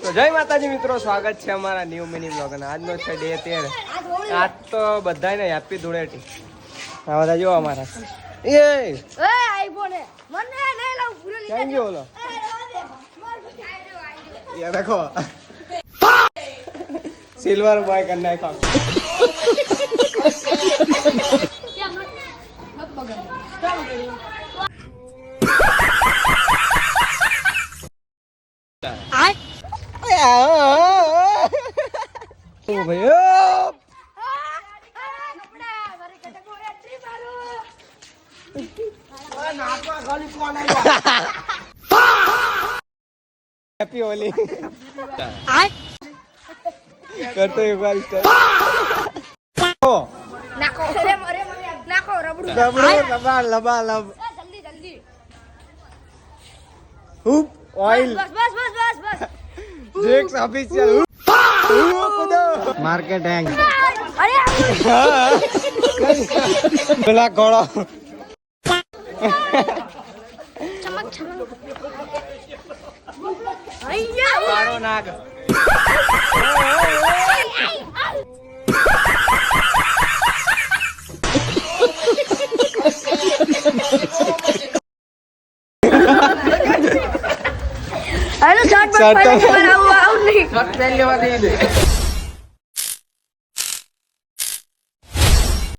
તો જય માતાજી મિત્રો, સ્વાગત છે અમારા ન્યૂ મિની બ્લોગ અને આજનો છે ડે 13। આજ તો બધાને હેપી ધૂળેટી। આ બધા જો અમારા એ આઈફોન મને નહીં લાવ પૂરો ક્યાં ગયો ઓલો? યાર देखो સિલ્વર બોય કર નાખો। ઓ ભાઈ हैप्पी होली करते एक बार स्टार्ट नाको अरे अरे नाको रबड़ू लबा लबा लब जल्दी जल्दी हुप ऑयल बस बस बस बस बस जेक्स ऑफिशियल मार्केट हैंग अरे बला घोड़ा चमक चमक अय्या पारो नाग अरे शॉट पर पहले मारा हुआ और नहीं शॉट पहले वाला दे